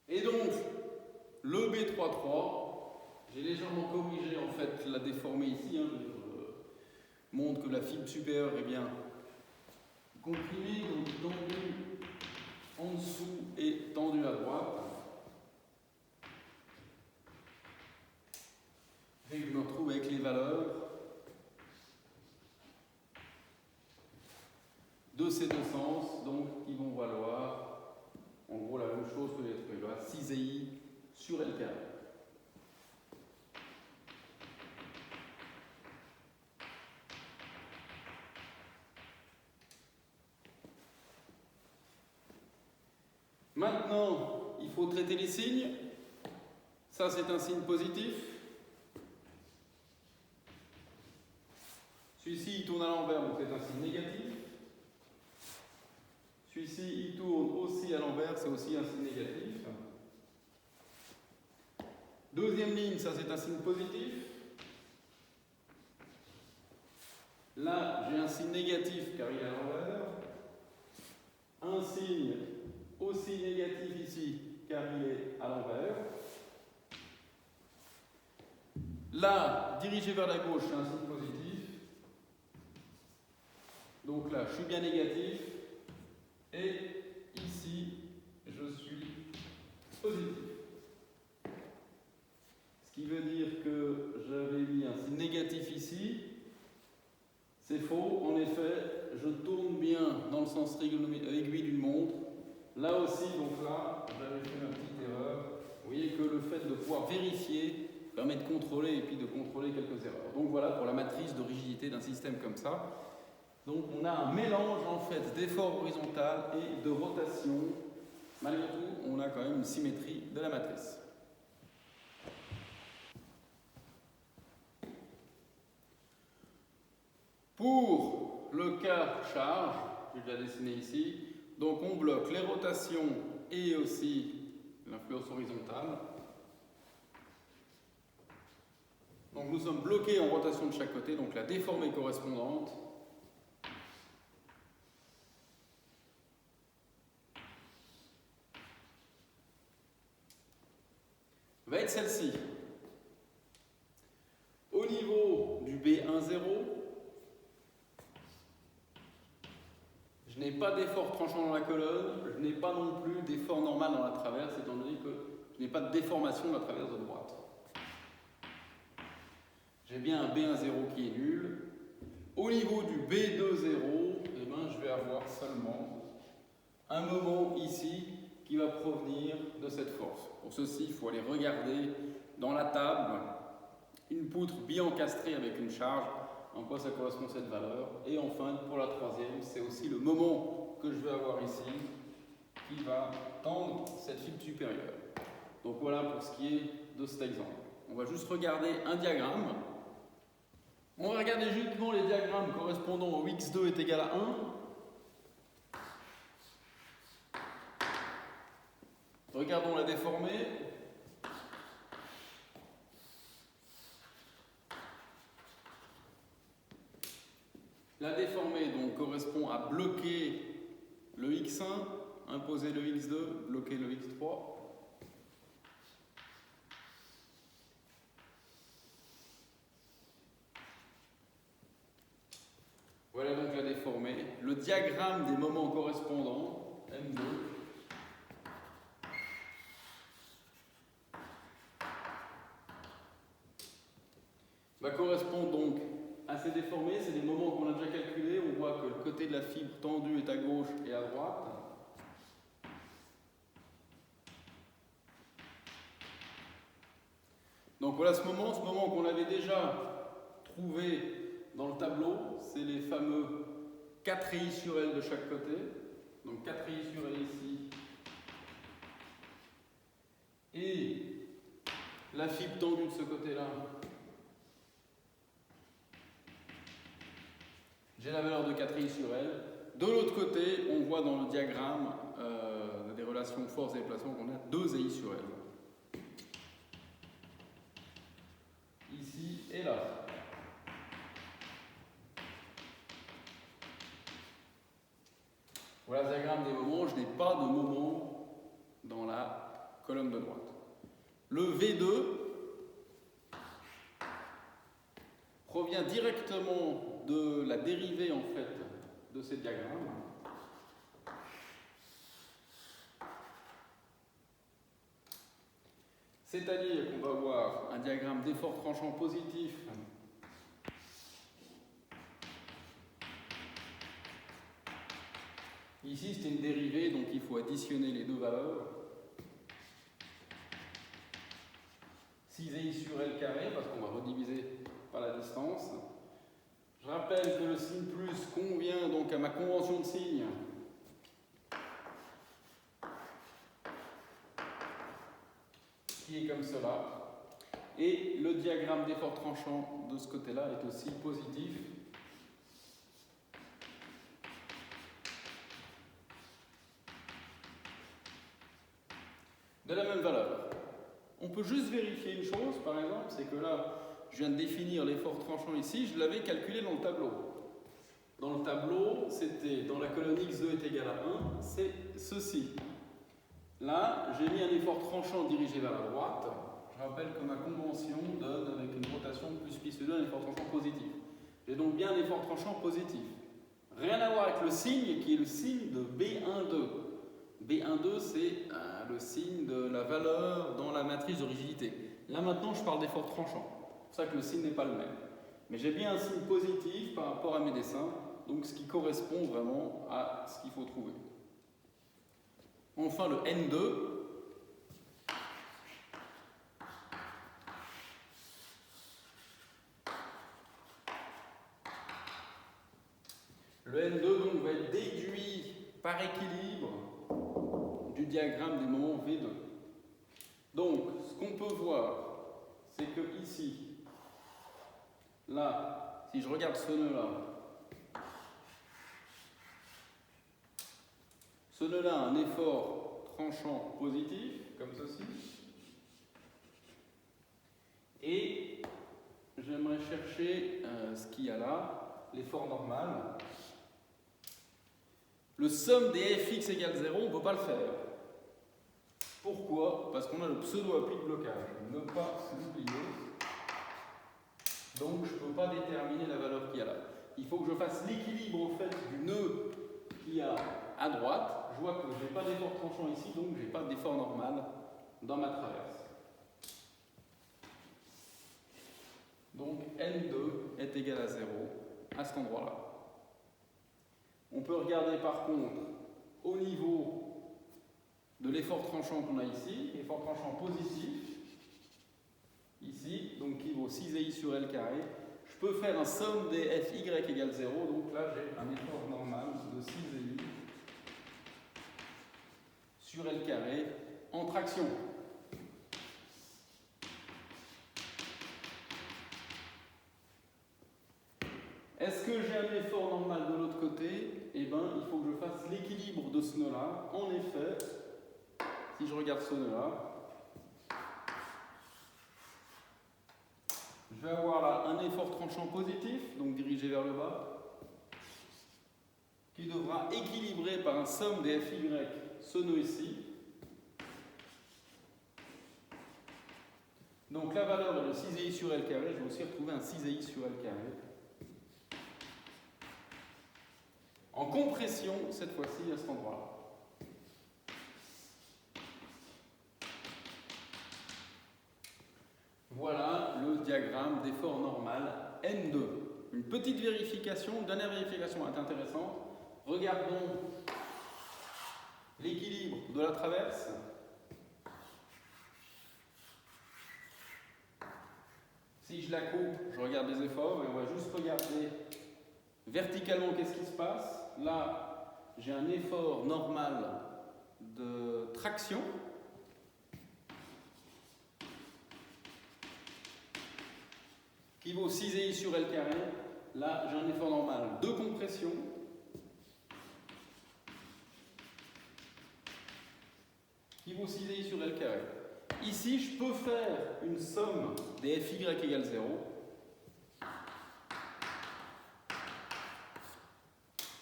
Et donc, le B33, j'ai légèrement corrigé en fait, la déformée ici, hein, montre que la fibre supérieure est bien comprimée, donc tendue en dessous et tendue à droite. Et je me retrouve avec les valeurs de ces deux sens, donc qui vont valoir en gros la même chose que les trucs là, 6i sur L carré. Maintenant, il faut traiter les signes. Ça, c'est un signe positif. Celui-ci, il tourne à l'envers, donc c'est un signe négatif. Celui-ci, il tourne aussi à l'envers, c'est aussi un signe négatif. Deuxième ligne, ça c'est un signe positif. Là, j'ai un signe négatif car il est à l'envers. Un signe aussi négatif ici car il est à l'envers. Là, dirigé vers la gauche, c'est un signe positif. Donc là, je suis bien négatif. Et ici, je suis positif. Ce qui veut dire que j'avais mis un signe négatif ici. C'est faux. En effet, je tourne bien dans le sens aiguille d'une montre. Là aussi, donc là, j'avais fait une petite erreur. Vous voyez que le fait de pouvoir vérifier permet de contrôler et puis de contrôler quelques erreurs. Donc voilà pour la matrice de rigidité d'un système comme ça. Donc on a un mélange en fait d'effort horizontal et de rotation. Malgré tout, on a quand même une symétrie de la matrice. Pour le cas charge, j'ai déjà dessiné ici, donc on bloque les rotations et aussi l'influence horizontale. Donc nous sommes bloqués en rotation de chaque côté, donc la déformée correspondante va être celle-ci. Au niveau du B10, je n'ai pas d'effort tranchant dans la colonne, je n'ai pas non plus d'effort normal dans la traverse, étant donné que je n'ai pas de déformation de la traverse de droite. J'ai bien un B10 qui est nul. Au niveau du B20, eh ben, je vais avoir seulement un moment ici qui va provenir de cette force. Pour ceci, il faut aller regarder dans la table une poutre bi-encastrée avec une charge, en quoi ça correspond cette valeur. Et enfin, pour la troisième, c'est aussi le moment que je vais avoir ici qui va tendre cette fibre supérieure. Donc voilà pour ce qui est de cet exemple. On va juste regarder un diagramme. On va regarder uniquement les diagrammes correspondant au x2 est égal à 1. Regardons la déformée. La déformée donc correspond à bloquer le x1, imposer le x2, bloquer le x3. Voilà donc la déformée. Le diagramme des moments correspondants, M2. Va correspondre donc à ces déformés, c'est des moments qu'on a déjà calculés. On voit que le côté de la fibre tendue est à gauche et à droite. Donc voilà ce moment qu'on avait déjà trouvé dans le tableau, c'est les fameux 4i sur L de chaque côté. Donc 4i sur L ici. Et la fibre tendue de ce côté-là. J'ai la valeur de 4i sur L. De l'autre côté, on voit dans le diagramme des relations force et déplacement qu'on a 2i sur L. Ici et là. Voilà le diagramme des moments. Je n'ai pas de moment dans la colonne de droite. Le V2 provient directement de la dérivée en fait de ces diagrammes. C'est-à-dire qu'on va avoir un diagramme d'effort tranchant positif ici c'est une dérivée, donc il faut additionner les deux valeurs. 6i sur L carré, parce qu'on va rediviser par la distance. Je rappelle que le signe plus convient donc à ma convention de signe. Qui est comme cela. Et le diagramme d'effort tranchant de ce côté-là est aussi positif. De la même valeur. On peut juste vérifier une chose, par exemple, c'est que là, je viens de définir l'effort tranchant ici, je l'avais calculé dans le tableau. Dans le tableau, c'était dans la colonne x2 est égal à 1, c'est ceci. Là, j'ai mis un effort tranchant dirigé vers la droite. Je rappelle que ma convention donne, avec une rotation plus pi sur 2, un effort tranchant positif. J'ai donc bien un effort tranchant positif. Rien à voir avec le signe qui est le signe de B12. B12, c'est le signe de la valeur dans la matrice de rigidité. Là maintenant, je parle d'effort tranchant. C'est pour ça que le signe n'est pas le même. Mais j'ai bien un signe positif par rapport à mes dessins, donc ce qui correspond vraiment à ce qu'il faut trouver. Enfin, le N2. Le N2 donc va être déduit par équilibre du diagramme des moments V2. Donc, ce qu'on peut voir, c'est que ici, là, si je regarde ce nœud-là, ce nœud-là a un effort tranchant positif, comme ceci. Et j'aimerais chercher ce qu'il y a là, l'effort normal. Le somme des fx égale 0, on ne peut pas le faire. Pourquoi? Parce qu'on a le pseudo-appui de blocage. Ne pas l'oublier. Donc je ne peux pas déterminer la valeur qu'il y a là. Il faut que je fasse l'équilibre en fait du nœud qu'il y a à droite. Je vois que je n'ai pas d'effort tranchant ici, donc je n'ai pas d'effort normal dans ma traverse. Donc N2 est égal à 0 à cet endroit-là. On peut regarder par contre au niveau de l'effort tranchant qu'on a ici, effort tranchant positif, ici, donc qui vaut 6i sur L carré. Je peux faire un somme des fy égale 0, donc là j'ai un effort normal de 6i sur L carré en traction. Est-ce que j'ai un effort normal de l'autre côté? Eh bien, il faut que je fasse l'équilibre de ce nœud-là. En effet, si je regarde ce nœud-là, je vais avoir là un effort tranchant positif, donc dirigé vers le bas, qui devra équilibrer par un somme des fy, ce nœud ici. Donc la valeur de 6i sur L carré, je vais aussi retrouver un 6i sur L carré. En compression, cette fois-ci, à cet endroit-là. Voilà le diagramme d'effort normal N2. Une petite vérification, une dernière vérification est intéressante. Regardons l'équilibre de la traverse. Si je la coupe, je regarde les efforts et on va juste regarder verticalement qu'est-ce qui se passe. Là, j'ai un effort normal de traction. Qui vaut 6i sur L carré. Là, j'ai un effort normal de compression. Qui vaut 6i sur L carré. Ici, je peux faire une somme des fy égale 0.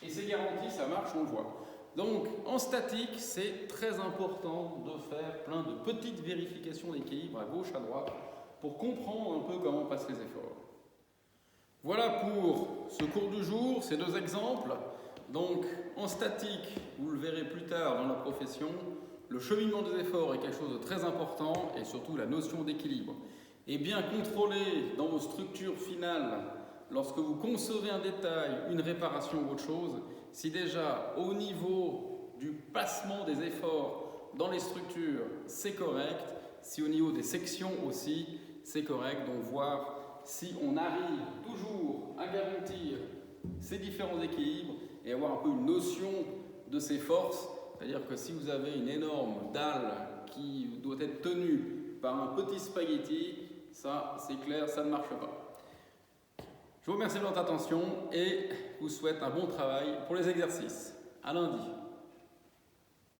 Et c'est garanti, ça marche, on le voit. Donc en statique, c'est très important de faire plein de petites vérifications d'équilibre à gauche, à droite, pour comprendre un peu comment passent les efforts. Voilà pour ce cours du jour, ces deux exemples. Donc en statique, vous le verrez plus tard dans la profession, le cheminement des efforts est quelque chose de très important et surtout la notion d'équilibre. Et bien contrôler dans vos structures finales, lorsque vous concevez un détail, une réparation ou autre chose, si déjà au niveau du placement des efforts dans les structures c'est correct, si au niveau des sections aussi c'est correct, donc voir si on arrive toujours à garantir ces différents équilibres et avoir un peu une notion de ces forces, c'est-à-dire que si vous avez une énorme dalle qui doit être tenue par un petit spaghetti, ça c'est clair, ça ne marche pas. Je vous remercie de votre attention et vous souhaite un bon travail pour les exercices. À lundi.